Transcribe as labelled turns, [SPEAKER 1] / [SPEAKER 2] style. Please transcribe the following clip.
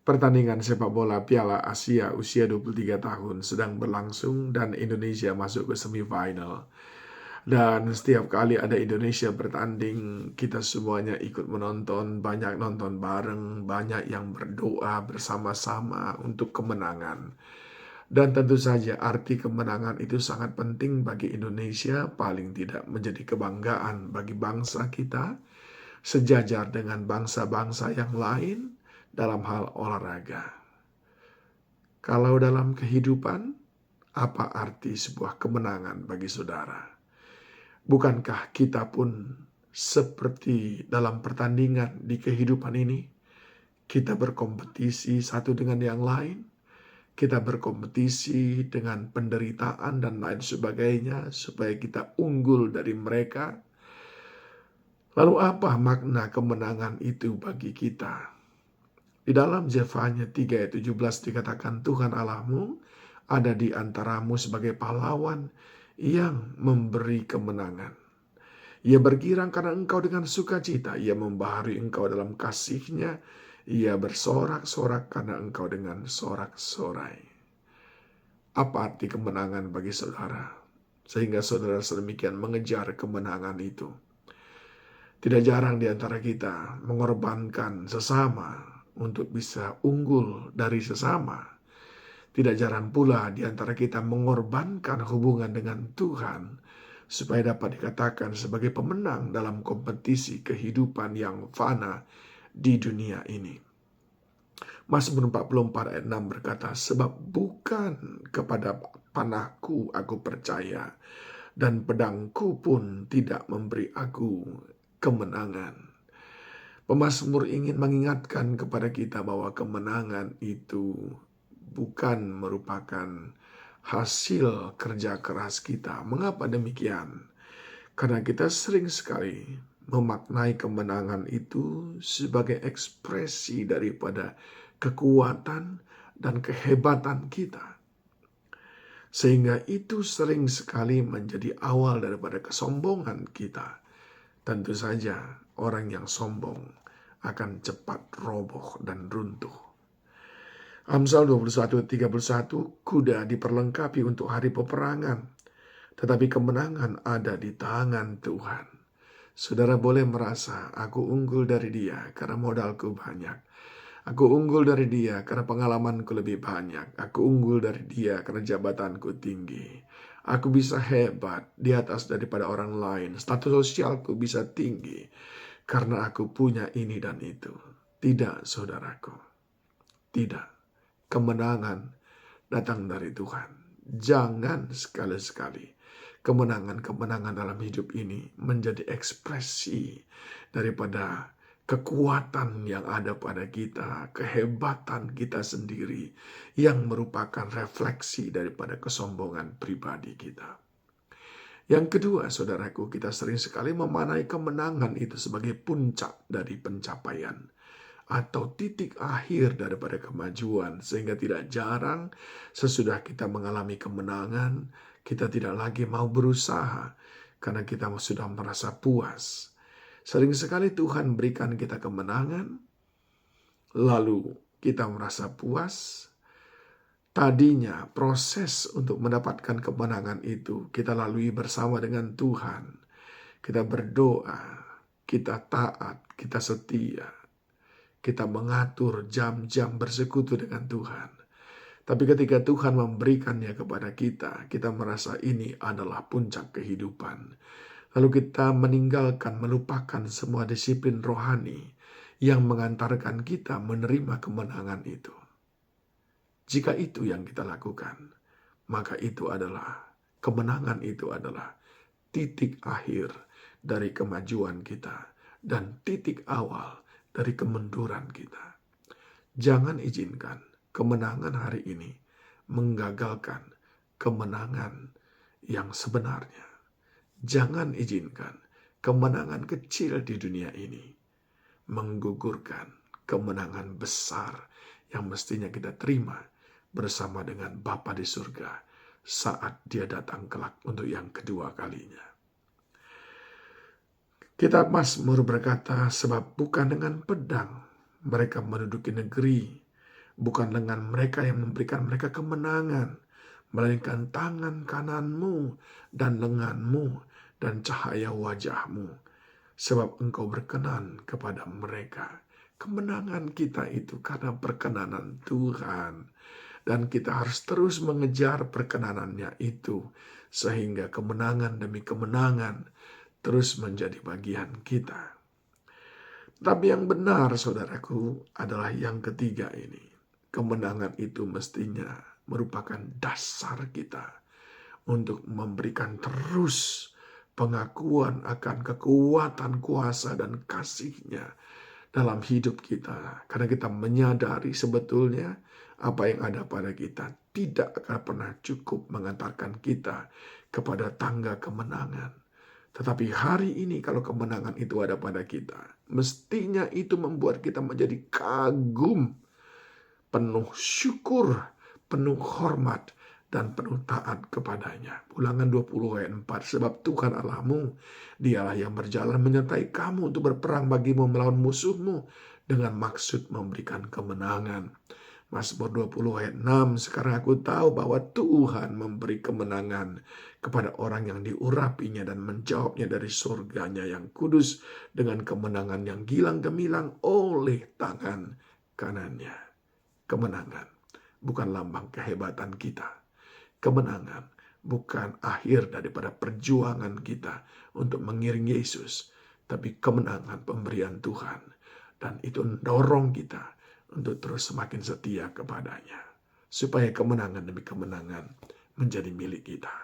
[SPEAKER 1] Pertandingan sepak bola Piala Asia usia 23 tahun sedang berlangsung dan Indonesia masuk ke semifinal. Dan setiap kali ada Indonesia bertanding, kita semuanya ikut menonton, banyak nonton bareng, banyak yang berdoa bersama-sama untuk kemenangan. Dan tentu saja arti kemenangan itu sangat penting bagi Indonesia, paling tidak menjadi kebanggaan bagi bangsa kita, sejajar dengan bangsa-bangsa yang lain dalam hal olahraga. Kalau dalam kehidupan, apa arti sebuah kemenangan bagi saudara? Bukankah kita pun seperti dalam pertandingan di kehidupan ini? Kita berkompetisi satu dengan yang lain. Kita berkompetisi dengan penderitaan dan lain sebagainya supaya kita unggul dari mereka. Lalu apa makna kemenangan itu bagi kita? Di dalam Zefanya 3 ayat 17 dikatakan Tuhan Allahmu ada di antaramu sebagai pahlawan yang memberi kemenangan. Ia bergirang karena engkau dengan sukacita. Ia membaharui engkau dalam kasihnya. Ia bersorak-sorak karena engkau dengan sorak-sorai. Apa arti kemenangan bagi saudara? Sehingga saudara sedemikian mengejar kemenangan itu. Tidak jarang di antara kita mengorbankan sesama untuk bisa unggul dari sesama. Tidak jarang pula di antara kita mengorbankan hubungan dengan Tuhan supaya dapat dikatakan sebagai pemenang dalam kompetisi kehidupan yang fana di dunia ini. Mazmur 44 ayat 6 berkata, sebab bukan kepada panahku aku percaya, dan pedangku pun tidak memberi aku kemenangan. Pemazmur ingin mengingatkan kepada kita bahwa kemenangan itu bukan merupakan hasil kerja keras kita. Mengapa demikian? Karena kita sering sekali memaknai kemenangan itu sebagai ekspresi daripada kekuatan dan kehebatan kita. Sehingga itu sering sekali menjadi awal daripada kesombongan kita. Tentu saja orang yang sombong akan cepat roboh dan runtuh. Amsal 21:31, kuda diperlengkapi untuk hari peperangan, tetapi kemenangan ada di tangan Tuhan. Saudara boleh merasa, aku unggul dari dia karena modalku banyak. Aku unggul dari dia karena pengalamanku lebih banyak. Aku unggul dari dia karena jabatanku tinggi. Aku bisa hebat di atas daripada orang lain. Status sosialku bisa tinggi karena aku punya ini dan itu. Tidak, saudaraku. Tidak. Kemenangan datang dari Tuhan. Jangan sekali-sekali kemenangan-kemenangan dalam hidup ini menjadi ekspresi daripada kekuatan yang ada pada kita, kehebatan kita sendiri yang merupakan refleksi daripada kesombongan pribadi kita. Yang kedua, saudaraku, kita sering sekali memaknai kemenangan itu sebagai puncak dari pencapaian atau titik akhir daripada kemajuan, sehingga tidak jarang sesudah kita mengalami kemenangan, kita tidak lagi mau berusaha karena kita sudah merasa puas. Sering sekali Tuhan berikan kita kemenangan, lalu kita merasa puas. Tadinya proses untuk mendapatkan kemenangan itu kita lalui bersama dengan Tuhan. Kita berdoa, kita taat, kita setia. Kita mengatur jam-jam bersekutu dengan Tuhan. Tapi ketika Tuhan memberikannya kepada kita, kita merasa ini adalah puncak kehidupan. Lalu kita meninggalkan, melupakan semua disiplin rohani yang mengantarkan kita menerima kemenangan itu. Jika itu yang kita lakukan, maka itu adalah, kemenangan itu adalah titik akhir dari kemajuan kita dan titik awal dari kemunduran kita. Jangan izinkan kemenangan hari ini menggagalkan kemenangan yang sebenarnya. Jangan izinkan kemenangan kecil di dunia ini menggugurkan kemenangan besar yang mestinya kita terima bersama dengan Bapa di surga saat dia datang kelak untuk yang kedua kalinya. Kitab Mazmur berkata, sebab bukan dengan pedang mereka menduduki negeri, Bukan lengan mereka yang memberikan mereka kemenangan, melainkan tangan kananmu dan lenganmu dan cahaya wajahmu. Sebab engkau berkenan kepada mereka. Kemenangan kita itu karena perkenanan Tuhan. Dan kita harus terus mengejar perkenanannya itu. Sehingga kemenangan demi kemenangan terus menjadi bagian kita. Tapi yang benar, saudaraku, adalah yang ketiga ini. Kemenangan itu mestinya merupakan dasar kita untuk memberikan terus pengakuan akan kekuatan, kuasa, dan kasih-Nya dalam hidup kita. Karena kita menyadari sebetulnya apa yang ada pada kita tidak akan pernah cukup mengantarkan kita kepada tangga kemenangan. Tetapi hari ini kalau kemenangan itu ada pada kita, mestinya itu membuat kita menjadi kagum, penuh syukur, penuh hormat, dan penuh taat kepadanya. Ulangan 20 ayat 4. Sebab Tuhan Allahmu, dialah yang berjalan menyertai kamu untuk berperang bagimu melawan musuhmu dengan maksud memberikan kemenangan. Mazmur 20 ayat 6. Sekarang aku tahu bahwa Tuhan memberi kemenangan kepada orang yang diurapinya dan menjawabnya dari surganya yang kudus dengan kemenangan yang gilang gemilang oleh tangan kanannya. Kemenangan bukan lambang kehebatan kita. Kemenangan bukan akhir daripada perjuangan kita untuk mengiring Yesus, tapi kemenangan pemberian Tuhan. Dan itu mendorong kita untuk terus semakin setia kepadanya, supaya kemenangan demi kemenangan menjadi milik kita.